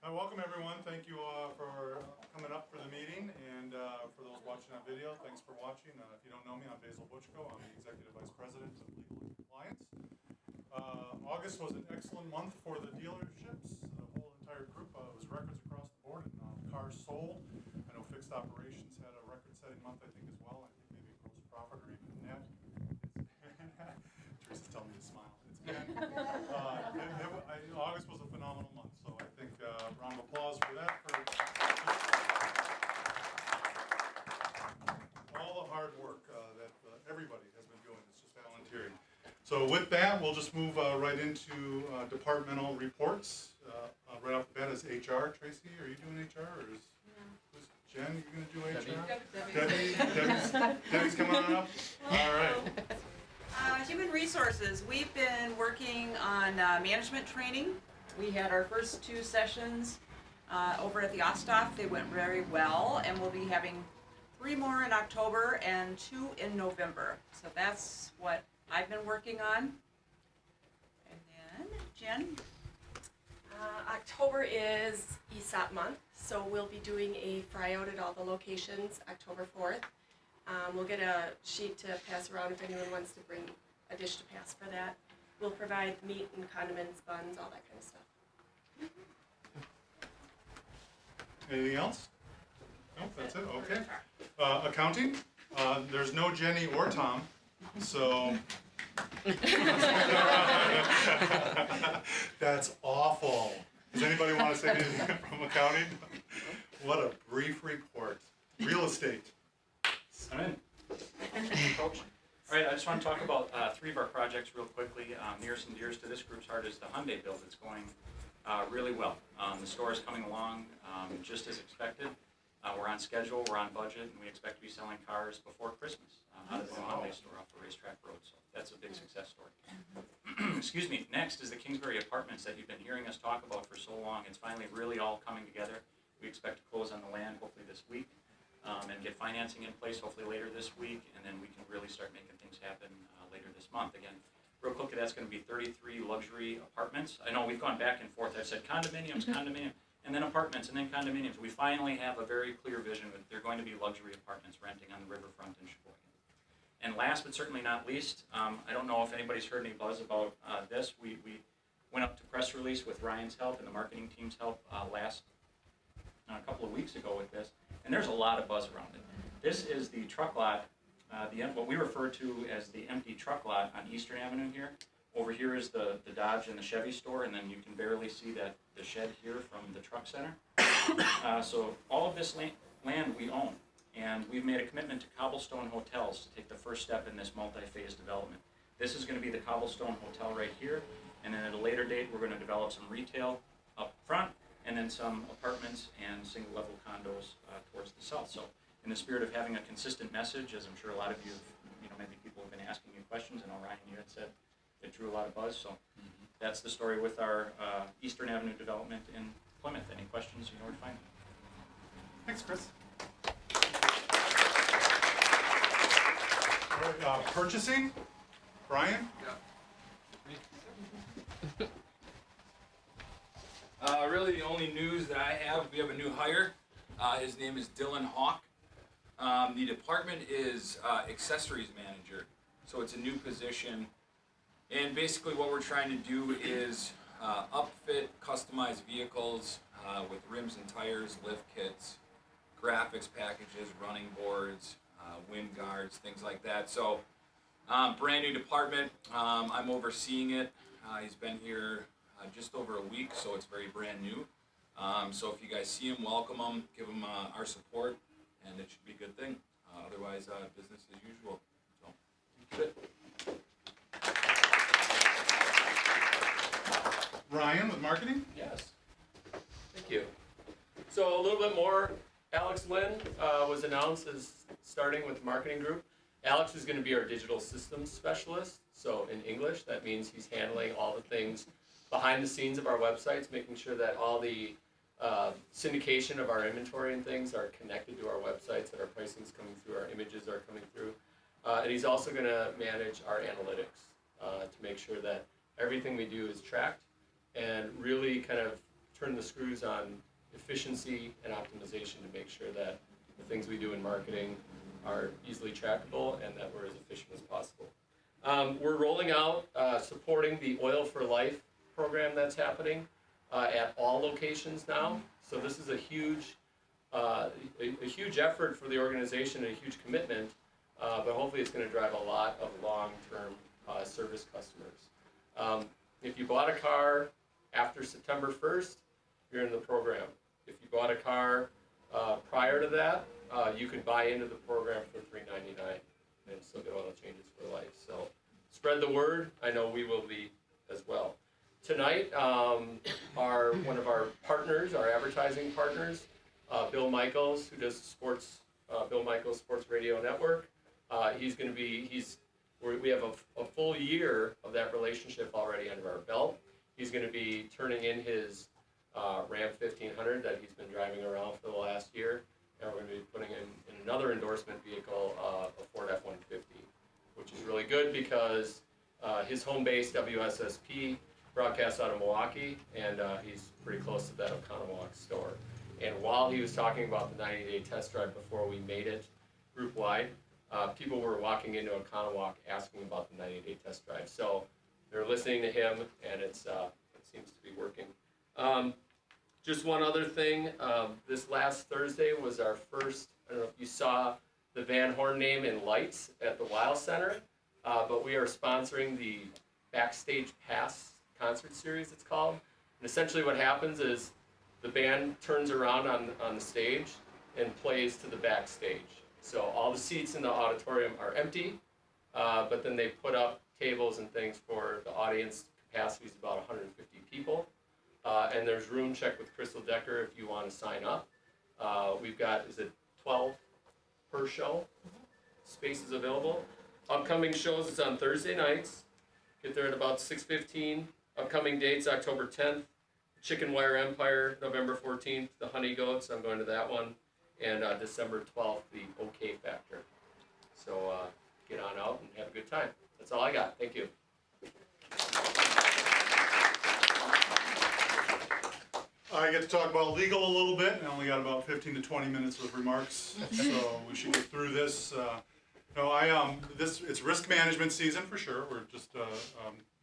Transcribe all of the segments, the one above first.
Welcome everyone. Thank you for coming up for the meeting, and for those watching on video, thanks for watching. If you don't know me, I'm Basil Butchko. I'm the Executive Vice President of Legal and Compliance. August was an excellent month for the dealerships. The whole entire group was records across the board, and cars sold. I know fixed operations had a record-setting month, I think, as well. I think maybe gross profit or even net. Teresa's telling me to smile. It's been August was a phenomenal month, so I think round of applause for that. For all the hard work that everybody has been doing. It's just volunteering. So with that, we'll just move right into departmental reports. Right off the bat is HR. Tracy, are you doing HR, or is Jen, you going to do HR? Debbie's coming on up. All right. Human resources. We've been working on management training. We had our first 2 sessions over at the Osthoff. They went very well, and we'll be having 3 more in October and 2 in November. So that's what I've been working on. And then, Jen? October is ESOP month, so we'll be doing a fry out at all the locations October 4th. We'll get a sheet to pass around if anyone wants to bring a dish to pass for that. We'll provide meat and condiments, buns, all that kind of stuff. Anything else? No, that's it. Okay. Accounting. There's no Jenny or Tom, so that's awful. Does anybody want to say anything from accounting? What a brief report. Real estate. I'm in. Coach. All right, I just want to talk about 3 of our projects real quickly. Nearest and dearest to this group's heart is the Hyundai build. It's going really well. The store is coming along just as expected. We're on schedule, we're on budget, and we expect to be selling cars before Christmas out of the Hyundai store off the racetrack road. So that's a big success story. Excuse me. Next is the Kingsbury Apartments that you've been hearing us talk about for so long. It's finally really all coming together. We expect to close on the land hopefully this week. And get financing in place hopefully later this week, and then we can really start making things happen later this month. Again, real quickly, that's going to be 33 luxury apartments. I know we've gone back and forth. I've said condominiums, and then apartments, and then condominiums. We finally have a very clear vision that they're going to be luxury apartments renting on the riverfront in Sheboygan. And last but certainly not least, I don't know if anybody's heard any buzz about this. We went up to press release with Ryan's help and the marketing team's help a couple of weeks ago with this. And there's a lot of buzz around it. This is the truck lot, what we refer to as the empty truck lot on Eastern Avenue here. Over here is the Dodge and the Chevy store, and then you can barely see the shed here from the truck center. So all of this land we own, and we've made a commitment to Cobblestone Hotels to take the first step in this multi-phase development. This is going to be the Cobblestone Hotel right here, and then at a later date we're going to develop some retail up front, and then some apartments and single-level condos towards the south. So in the spirit of having a consistent message, as I'm sure a lot of you, maybe people have been asking you questions, and Ryan, you had said it drew a lot of buzz, so that's the story with our Eastern Avenue development in Plymouth. Any questions, you know where to find them. Thanks, Chris. All right, purchasing. Brian? Yeah. Really, the only news that I have, we have a new hire. His name is Dylan Hawk. The department is accessories manager, so it's a new position. And basically what we're trying to do is upfit customized vehicles with rims and tires, lift kits, graphics packages, running boards, wind guards, things like that. So brand new department. I'm overseeing it. He's been here just over a week, so it's very brand new. So if you guys see him, welcome him, give him our support, and it should be a good thing. Otherwise, business as usual. So that's it. Ryan with marketing? Yes. Thank you. So a little bit more, Alex Lynn was announced as starting with marketing group. Alex is going to be our digital systems specialist. So in English, that means he's handling all the things behind the scenes of our websites, making sure that all the syndication of our inventory and things are connected to our websites, that our pricing's coming through, our images are coming through. And he's also going to manage our analytics to make sure that everything we do is tracked and really kind of turn the screws on efficiency and optimization to make sure that the things we do in marketing are easily trackable and that we're as efficient as possible. We're rolling out supporting the Oil for Life program that's happening at all locations now. So this is a huge effort for the organization and a huge commitment, but hopefully it's going to drive a lot of long-term service customers. If you bought a car after September 1st, you're in the program. If you bought a car prior to that, you could buy into the program for $3.99 and still get oil changes for life. So spread the word. I know we will be as well. Tonight, one of our partners, our advertising partners, Bill Michaels, who does sports, Bill Michaels Sports Radio Network. He's going to be, we have a full year of that relationship already under our belt. He's going to be turning in his Ram 1500 that he's been driving around for the last year, and we're going to be putting in another endorsement vehicle, a Ford F-150, which is really good because his home base, WSSP, broadcasts out of Milwaukee, and he's pretty close to that Oconomowoc store. And while he was talking about the 90-day test drive before we made it group-wide, people were walking into Oconomowoc asking about the 90-day test drive. So they're listening to him, and it seems to be working. Just one other thing, this last Thursday was our first, I don't know if you saw the Van Horn name in lights at the Weil Center, but we are sponsoring the Backstage Pass concert series, it's called. And essentially what happens is the band turns around on the stage and plays to the backstage. So all the seats in the auditorium are empty, but then they put up tables and things for the audience. Capacity is about 150 people. And there's room check with Crystal Decker if you want to sign up. We've got, 12 per show? Spaces available. Upcoming shows, it's on Thursday nights. Get there at about 6:15. Upcoming dates, October 10th, Chicken Wire Empire, November 14th, the Honey Goats, I'm going to that one, and December 12th, the OK Factor. So get on out and have a good time. That's all I got. Thank you. I get to talk about legal a little bit. I only got about 15 to 20 minutes of remarks, so we should get through this. It's risk management season for sure. We're just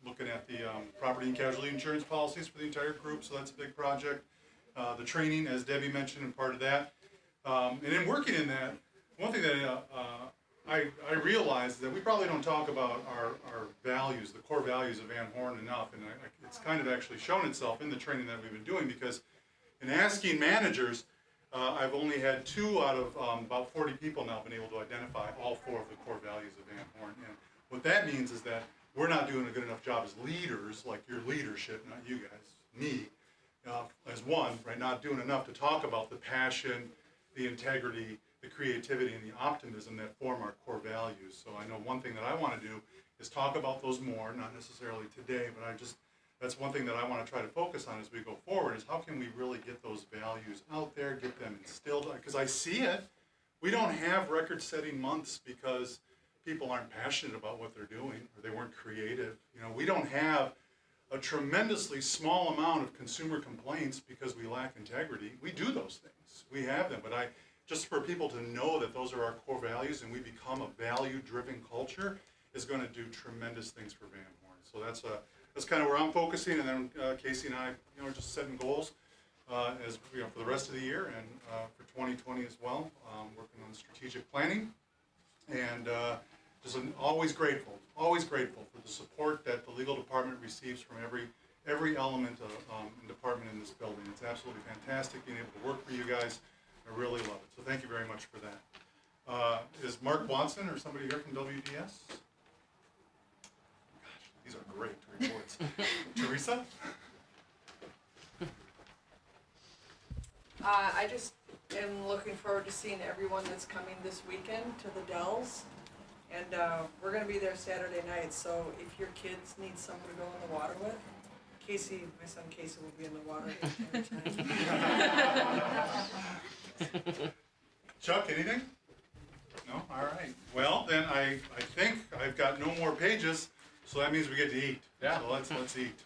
looking at the property and casualty insurance policies for the entire group, so that's a big project. The training, as Debbie mentioned, and part of that. And in working in that, one thing that I realized that we probably don't talk about our values, the core values of Van Horn enough, and it's kind of actually shown itself in the training that we've been doing, because in asking managers, I've only had 2 out of about 40 people now been able to identify all 4 of the core values of Van Horn. And what that means is that we're not doing a good enough job as leaders, like your leadership, not you guys, me, as one, right? Not doing enough to talk about the passion, the integrity, the creativity, and the optimism that form our core values. So I know one thing that I want to do is talk about those more, not necessarily today, but that's one thing that I want to try to focus on as we go forward, is how can we really get those values out there, get them instilled, because I see it. We don't have record-setting months because people aren't passionate about what they're doing, or they weren't creative. We don't have a tremendously small amount of consumer complaints because we lack integrity. We do those things. We have them, but just for people to know that those are our core values and we become a value-driven culture is going to do tremendous things for Van Horn. So that's kind of where I'm focusing, and then Casey and I, are just setting goals as for the rest of the year and for 2020 as well. Working on strategic planning, and just always grateful for the support that the legal department receives from every element of and department in this building. It's absolutely fantastic being able to work for you guys. I really love it. So thank you very much for that. Is Mark Watson or somebody here from WDS? Gosh, these are great reports. Teresa? I just am looking forward to seeing everyone that's coming this weekend to the Dells. And we're going to be there Saturday night, so if your kids need someone to go in the water with, my son Casey will be in the water the entire time. Chuck, anything? No? All right. Well, then I think I've got no more pages, so that means we get to eat. Yeah. So let's eat.